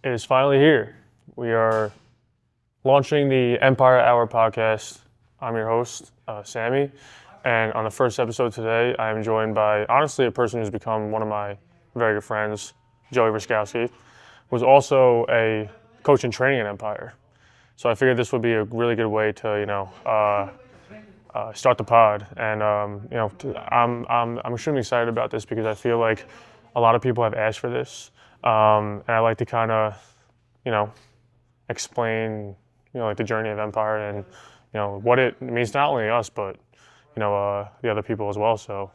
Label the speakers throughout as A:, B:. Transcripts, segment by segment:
A: is finally here. We are launching the Empire Hour podcast. I'm your host, Sammy, and on the first episode today, I am joined by, honestly, a person who's become one of my very good friends, Joey Ruskowski, who's also a coach in training at Empire. So I figured this would be a really good way to, start the pod. And I'm extremely excited about this because I feel like a lot of people have asked for this, and I like to kind of, explain, like the journey of Empire and, what it means not only us but, the other people as well. So,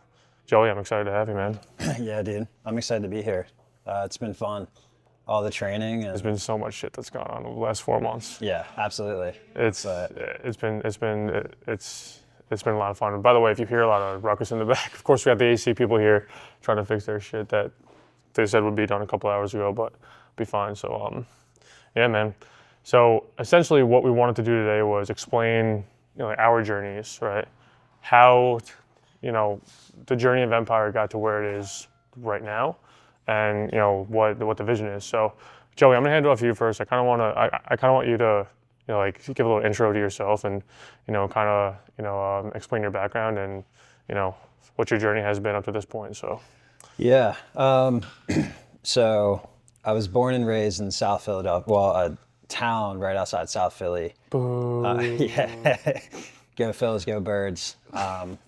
A: Joey, I'm excited to have you, man.
B: Yeah, dude, I'm excited to be here. It's been fun. All the training.
A: There's been so much shit that's gone on over the last 4 months.
B: Yeah, absolutely.
A: It's been a lot of fun. By the way, if you hear a lot of ruckus in the back, of course we got the AC people here trying to fix their shit that they said would be done a couple hours ago, but be fine. So yeah, man. So essentially, what we wanted to do today was explain, our journeys, right? How, the journey of Empire got to where it is right now, and what the vision is. So, Joey, I'm gonna hand it off to you first. I kind of want you to, give a little intro to yourself and, explain your background and, what your journey has been up to this point. So.
B: Yeah. So I was born and raised in South Philadelphia. Well, a town right outside South Philly.
A: Boo.
B: Yeah. Go Phils, go Birds,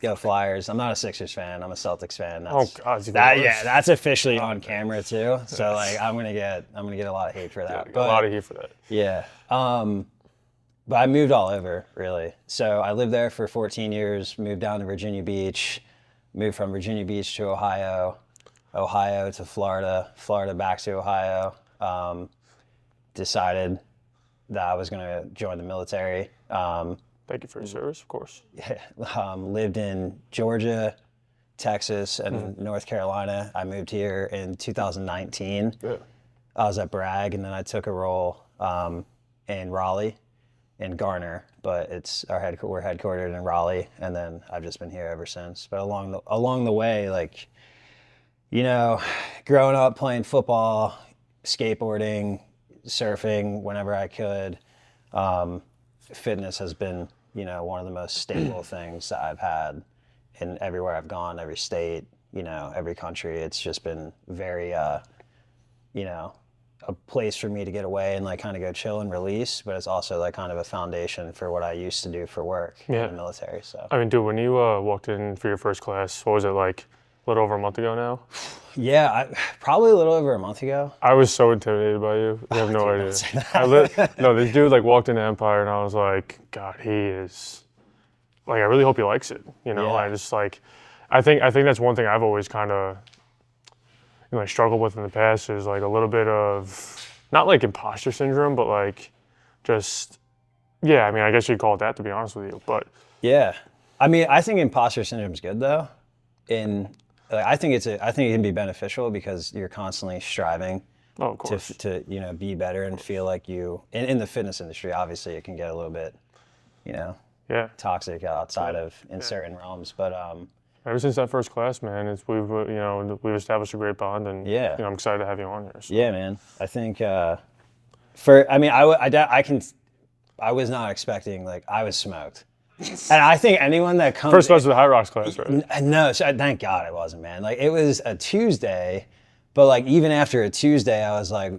B: go Flyers. I'm not a Sixers fan. I'm a Celtics fan. That's officially on camera too. So I'm gonna get a lot of hate for that.
A: A lot of heat for that.
B: Yeah. But I moved all over, really. So I lived there for 14 years, moved down to Virginia Beach, moved from Virginia Beach to Ohio, Ohio to Florida, Florida back to Ohio. Decided that I was going to join the military.
A: Thank you for your service, of course.
B: Lived in Georgia, Texas, and North Carolina. I moved here in 2019.
A: Yeah.
B: I was at Bragg, and then I took a role in Raleigh. In Garner, but we're headquartered in Raleigh, and then I've just been here ever since. But along the way, growing up playing football, skateboarding, surfing whenever I could, fitness has been one of the most stable things that I've had in everywhere I've gone, every state, every country. It's just been very a place for me to get away and kind of go chill and release, but it's also kind of a foundation for what I used to do for work in the military. So
A: I mean, dude, when you walked in for your first class, what was it like? A little over a month ago now?
B: Yeah, probably a little over a month ago.
A: I was so intimidated by you. You have no idea. No, this dude walked into Empire and I was like, God, he is I really hope he likes it. I just I think that's one thing I've always kind of I struggled with in the past is a little bit of not imposter syndrome, but I guess you'd call it that, to be honest with you. But
B: yeah, I mean, I think imposter syndrome is good though. I think it can be beneficial because you're constantly striving to be better and feel like you in the fitness industry. Obviously, it can get a little bit toxic outside of certain realms, but
A: ever since that first class, man, we've established a great bond, and I'm excited to have you on here. So.
B: Yeah, man. I think I was not expecting I was smoked, and I think anyone that comes
A: first class was the High Rocks class, right?
B: No, so thank God it wasn't, man. It was a Tuesday, but even after a Tuesday, I was like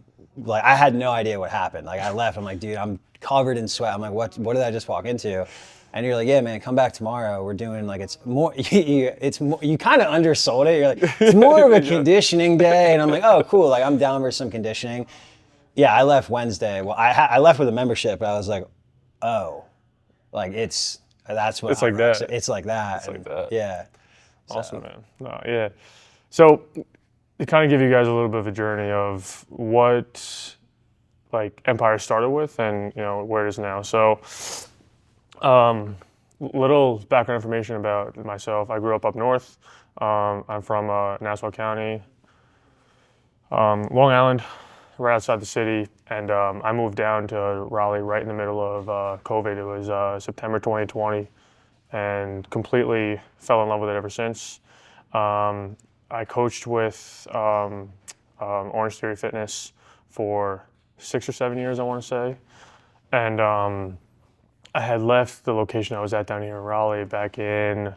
B: I had no idea what happened. I left. I'm like, dude, I'm covered in sweat. I'm like, what did I just walk into? And you're like, yeah, man, come back tomorrow. We're doing it's more. You kind of undersold it. You're like, it's more of a conditioning day, and I'm like, oh, cool. I'm down for some conditioning. Yeah, I left Wednesday. Well, I left with a membership, but I was like, oh, that's what
A: it's like that.
B: It's like that.
A: It's like that.
B: Yeah.
A: Awesome, man. No, yeah. So to kind of give you guys a little bit of a journey of what Empire started with and where it is now. So. Little background information about myself. I grew up north. I'm from Nassau County, Long Island, right outside the city, and I moved down to Raleigh right in the middle of COVID. It was September 2020, and completely fell in love with it ever since. I coached with Orange Theory Fitness for 6 or 7 years, I want to say. And I had left the location I was at down here in Raleigh back in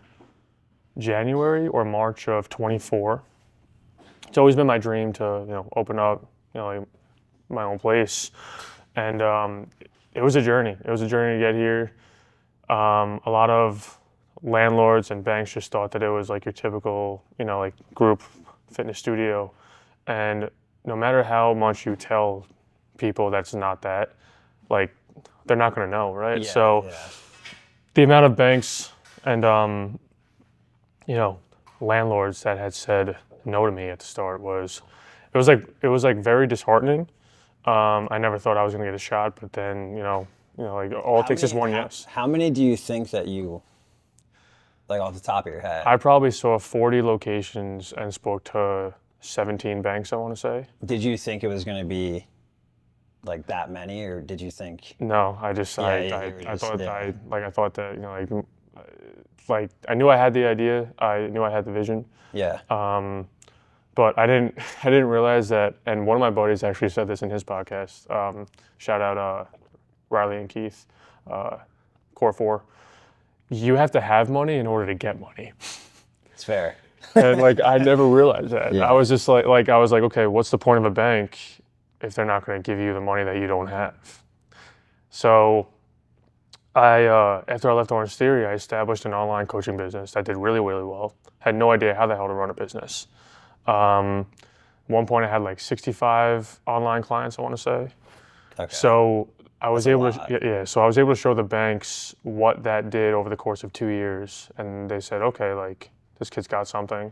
A: January or March of 24. It's always been my dream to, open up, like my own place. And it was a journey. It was a journey to get here. A lot of landlords and banks just thought that it was like your typical, like group fitness studio. And no matter how much you tell people that's not that, like, they're not going to know, right? The amount of banks and, landlords that had said no to me at the start it was like very disheartening. I never thought I was going to get a shot, but then, like all it takes is one yes.
B: How many do you think that you, like off the top of your head?
A: I probably saw 40 locations and spoke to 17 banks, I want to say.
B: Did you think it was going to be like that many, or did you think?
A: No, I just, I thought that, like I knew I had the idea, I knew I had the vision.
B: Yeah.
A: But I didn't realize that, and one of my buddies actually said this in his podcast. Shout out Riley and Keith, Core 4. You have to have money in order to get money.
B: It's fair.
A: And like I never realized that.
B: Yeah.
A: I was just like I was like, okay, what's the point of a bank if they're not going to give you the money that you don't have? So after I left Orange Theory, I established an online coaching business that did really, really well. Had no idea how the hell to run a business. At one point I had like 65 online clients, I want to say.
B: Okay.
A: So I was able to, so I was able to show the banks what that did over the course of 2 years. And they said, okay, like this kid's got something.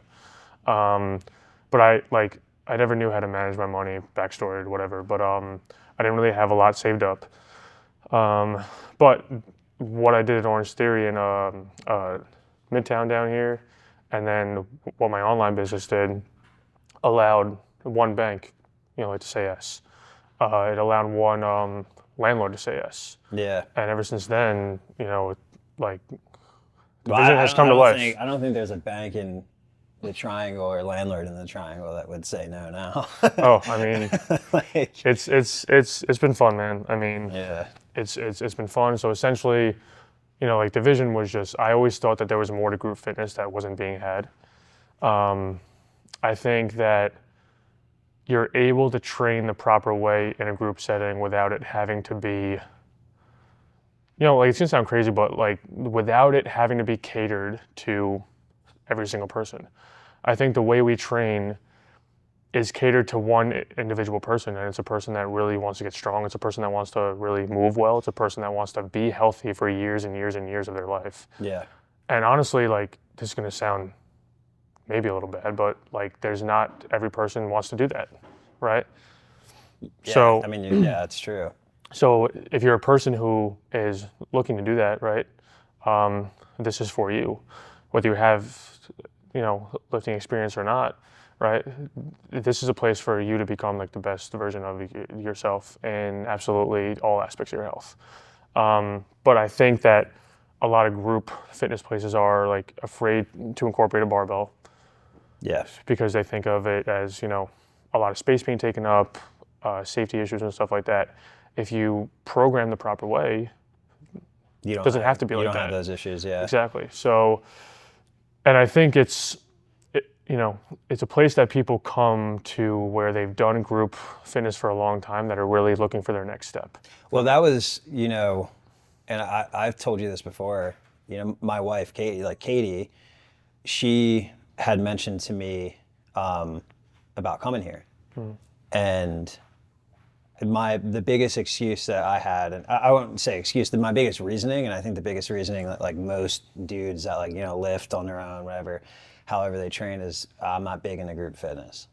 A: But I never knew how to manage my money, backstory or whatever, but I didn't really have a lot saved up. But what I did at Orange Theory in Midtown down here, and then what my online business did, allowed one bank, to say yes. It allowed one landlord to say yes.
B: Yeah.
A: And ever since then, like the
B: Well,
A: vision has come to life.
B: I don't think there's a bank in the triangle or landlord in the triangle that would say no now.
A: Oh, I mean,
B: like,
A: it's been fun, man. I mean,
B: yeah.
A: It's been fun. So essentially, like the vision was just, I always thought that there was more to group fitness that wasn't being had. I think that you're able to train the proper way in a group setting without it having to be, like it's gonna sound crazy, but like without it having to be catered to every single person. I think the way we train is catered to one individual person, and it's a person that really wants to get strong. It's a person that wants to really move well. It's a person that wants to be healthy for years and years and years of their life.
B: Yeah.
A: And honestly, like this is gonna sound maybe a little bad, but like there's not every person wants to do that, right?
B: Yeah,
A: So
B: I mean, yeah, it's true.
A: So if you're a person who is looking to do that, right, this is for you. Whether you have, lifting experience or not, right, this is a place for you to become like the best version of yourself in absolutely all aspects of your health. But I think that a lot of group fitness places are like afraid to incorporate a barbell.
B: Yeah.
A: Because they think of it as, a lot of space being taken up, safety issues and stuff like that. If you program the proper way, it doesn't have to be like that.
B: You don't have those issues, yeah.
A: Exactly. So, and I think it's a place that people come to where they've done group fitness for a long time that are really looking for their next step.
B: Well, that was, and I've told you this before, my wife, Katie, she had mentioned to me about coming here. And the biggest excuse that I had, and I won't say excuse, my biggest reasoning, and I think the biggest reasoning that like most dudes that like, lift on their own, whatever, however they train is, I'm not big into group fitness.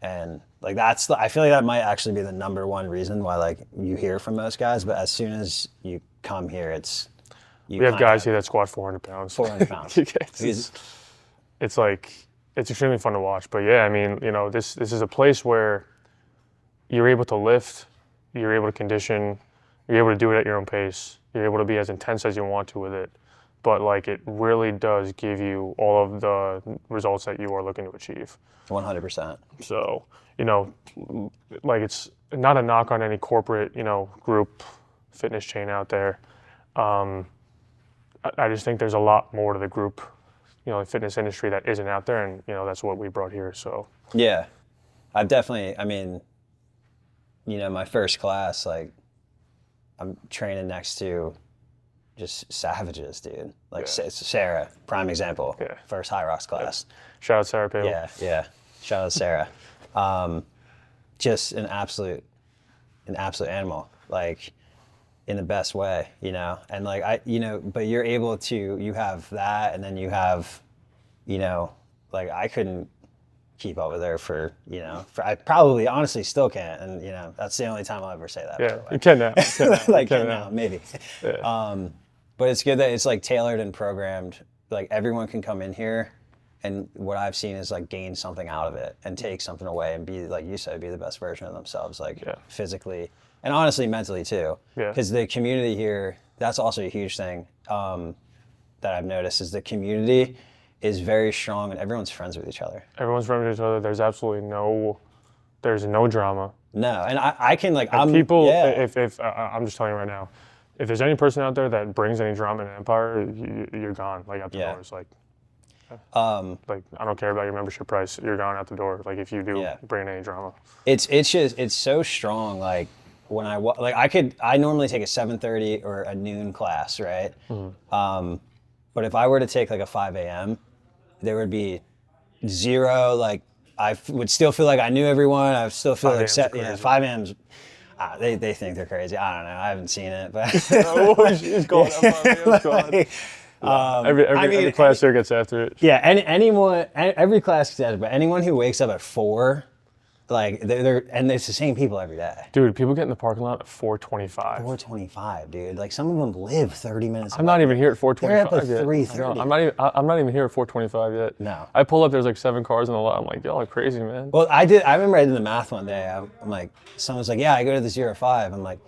B: And like I feel like that might actually be the number one reason why like you hear from most guys, but as soon as you come here,
A: we have guys here that squat 400 pounds.
B: 400 pounds.
A: It's like, it's extremely fun to watch. But yeah, I mean, this is a place where you're able to lift, you're able to condition, you're able to do it at your own pace, you're able to be as intense as you want to with it. but like it really does give you all of the results that you are looking to achieve.
B: 100%.
A: So, you know, like it's not a knock on any corporate, you know, group fitness chain out there. I just think there's a lot more to the group, you know, fitness industry that isn't out there, and you know that's what we brought here. So
B: Yeah, I've definitely. I mean, you know, my first class, like, I'm training next to just savages, dude. Like Sarah, prime example.
A: Yeah.
B: First High Rocks class.
A: shout out Sarah Palin.
B: Yeah. Shout out Sarah. Just an absolute animal, like in the best way, you know. And like but you're able to. You have that, and then you have, you know, like I couldn't keep up with her for, you know, I probably honestly still can't, and you know that's the only time I'll ever say that.
A: Yeah, you can now.
B: Like now, maybe. Yeah. But it's good that it's like tailored and programmed. Like everyone can come in here, and what I've seen is like gain something out of it and take something away and be, like you said, be the best version of themselves, like physically and honestly mentally too. Yeah. Because the community here, that's also a huge thing that I've noticed, is the community is very strong and everyone's friends with each other.
A: Everyone's friends with each other. There's absolutely no drama.
B: No, and I can like,
A: and people, if I'm just telling you right now, if there's any person out there that brings any drama in Empire, you're gone, like out the doors. Like, like I don't care about your membership price, you're gone out the door. Like if you do bring any drama, it's
B: so strong. Like when I normally take a 7:30 or a noon class, right? Mm-hmm. But if I were to take like a 5 a.m., there would be zero, like I would still feel like I knew everyone. I would still feel like 5 a.m.'s. They think they're crazy. I don't know. I haven't seen it, but
A: it's going up. Every class here gets after it.
B: Yeah, every class gets after it, but anyone who wakes up at 4, like and it's the same people every day.
A: Dude, people get in the parking lot at 4:25.
B: 4:25, dude. Like some of them live 30 minutes.
A: I'm not even here at 4:25
B: They're at like
A: yet.
B: 3:30.
A: No, I'm not even here at 4:25 yet.
B: No.
A: I pull up, there's like 7 cars in the lot. I'm like, y'all are crazy, man.
B: Well, I remember I did the math one day. I'm like, someone's like, yeah, I go to the 05. I'm like,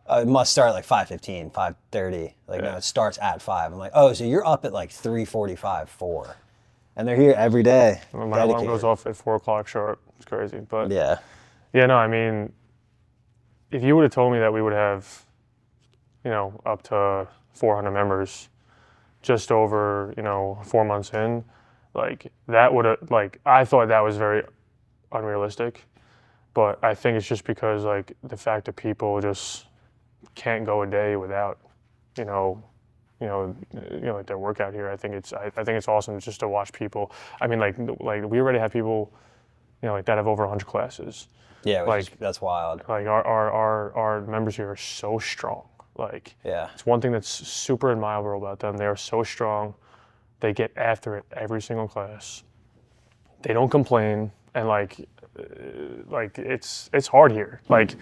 B: it must start like 5:15, 5:30. Like, no, it starts at 5. I'm like, oh, so you're up at like 3:45, 4. And they're here every day.
A: My alarm goes off at 4 o'clock sharp. It's crazy. But
B: yeah,
A: no, I mean, if you would have told me that we would have, you know, up to 400 members just over, you know, 4 months in, like that would have, like, I thought that was very unrealistic. But I think it's just because like the fact that people just can't go a day without, like their workout here. I think it's awesome just to watch people. I mean, like we already have people, you know, like that have over 100 classes.
B: Yeah, that's wild.
A: Like our members here are so strong. Like, it's one thing that's super admirable about them. They are so strong. They get after it every single class. They don't complain, and like it's hard here. Like,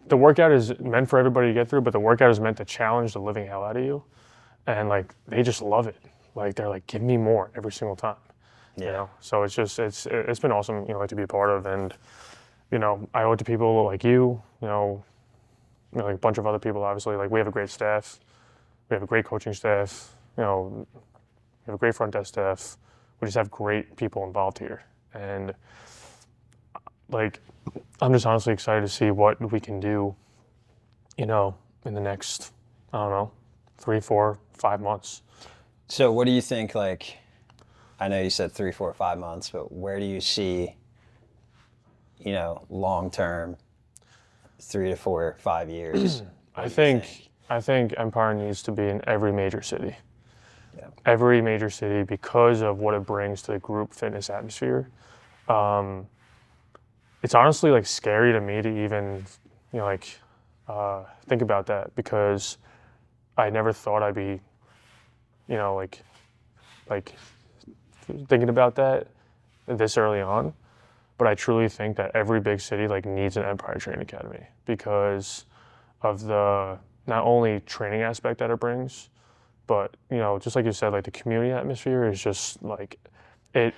A: the workout is meant for everybody to get through, but the workout is meant to challenge the living hell out of you. And like they just love it. Like they're like, give me more every single time. Yeah. You know? So it's been awesome, you know, like to be a part of, and you know, I owe it to people like you know, like a bunch of other people. Obviously, like we have a great staff, we have a great coaching staff. You know, we have a great front desk staff. We just have great people involved here, and like I'm just honestly excited to see what we can do. You know, in the next, I don't know, 3, 4, 5 months.
B: So what do you think, like, I know you said 3, 4, 5 months, but where do you see, you know, long-term, 3 to 4, 5 years?
A: I think Empire needs to be in every major city. Yeah. Every major city, because of what it brings to the group fitness atmosphere. It's honestly like scary to me to even, you know, like think about that, because I never thought I'd be, you know, like thinking about that this early on. But I truly think that every big city like needs an Empire Training Academy because of the not only training aspect that it brings, but you know, just like you said, like the community atmosphere is just like it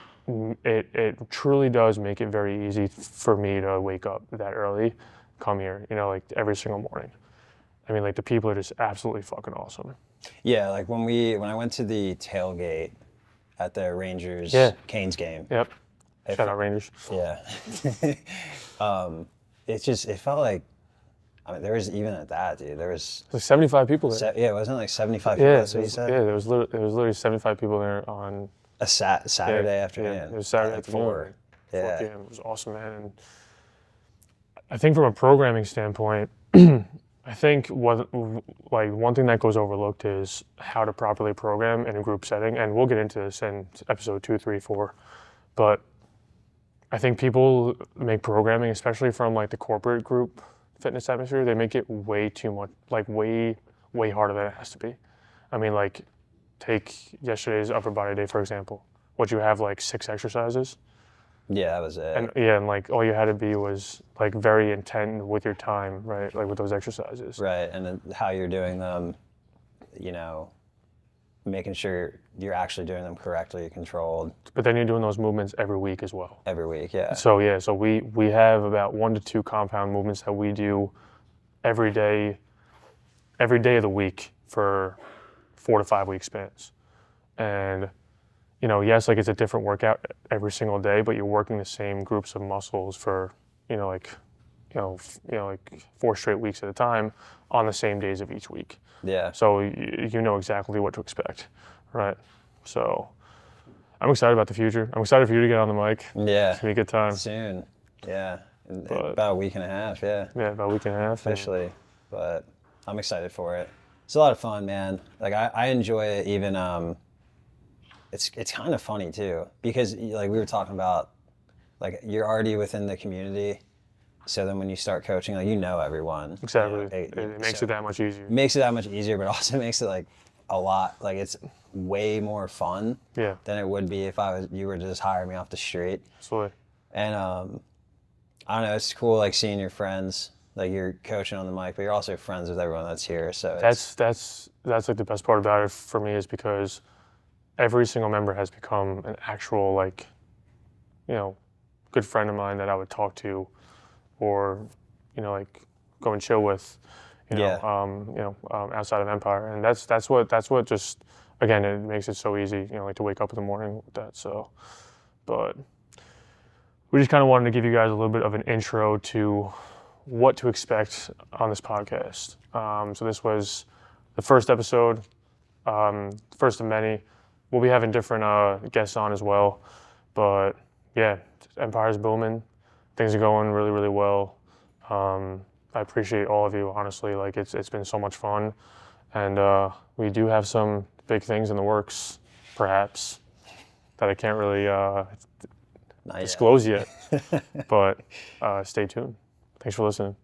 A: truly does make it very easy for me to wake up that early, come here, you know, like every single morning. I mean, like the people are just absolutely fucking awesome.
B: Yeah, like when I went to the tailgate at the Rangers Canes game.
A: Yep. Shout out Rangers.
B: Yeah. It felt like, I mean, there was even at that, dude. There was
A: Like 75 people there.
B: yeah, wasn't it like 75 people?
A: Yeah,
B: That's what you said.
A: yeah. There was literally 75 people there on
B: A Saturday afternoon.
A: Yeah, it was Saturday
B: at like
A: afternoon.
B: 4.
A: 4
B: Yeah.
A: p.m. It was awesome, man. And I think from a programming standpoint, I think one thing that goes overlooked is how to properly program in a group setting, and we'll get into this in episode 2, 3, 4. But I think people make programming, especially from like the corporate group fitness atmosphere, they make it way too much, like way harder than it has to be. I mean, like take yesterday's upper body day for example. Would you have like 6 exercises?
B: Yeah, that was it.
A: And like all you had to be was like very intent with your time, right? Like with those exercises.
B: Right, and then how you're doing them, you know, making sure you're actually doing them correctly, controlled.
A: But then you're doing those movements every week as well.
B: Every week, yeah.
A: So we have about 1 to 2 compound movements that we do every day of the week for 4 to 5 week spans. And you know, yes, like it's a different workout every single day, but you're working the same groups of muscles for, like 4 straight weeks at a time on the same days of each week.
B: Yeah.
A: So you know exactly what to expect, right? So I'm excited about the future. I'm excited for you to get on the mic.
B: Yeah.
A: It's gonna be a good time.
B: Soon. Yeah. In about a week and a half, yeah.
A: Yeah, about a week and a half.
B: Officially. But I'm excited for it. It's a lot of fun, man. Like I enjoy it even it's kind of funny too, because like we were talking about, like you're already within the community, so then when you start coaching, like you know everyone.
A: Exactly.
B: You know,
A: It makes it that much easier.
B: Makes it that much easier, but also makes it like a lot, like it's way more fun than it would be if you were to just hire me off the street.
A: Absolutely.
B: And I don't know, it's cool like seeing your friends, like you're coaching on the mic, but you're also friends with everyone that's here. So
A: that's like the best part about it for me, is because every single member has become an actual like, good friend of mine that I would talk to, or like go and chill with, outside of Empire, and that's what just, again, it makes it so easy, like to wake up in the morning with that. So, but we just kind of wanted to give you guys a little bit of an intro to what to expect on this podcast. So this was the first episode, first of many. We'll be having different guests on as well, but yeah, Empire's booming. Things are going really, really well. I appreciate all of you, honestly. Like it's been so much fun, and we do have some big things in the works, perhaps, that I can't really disclose yet. But stay tuned. Thanks for listening.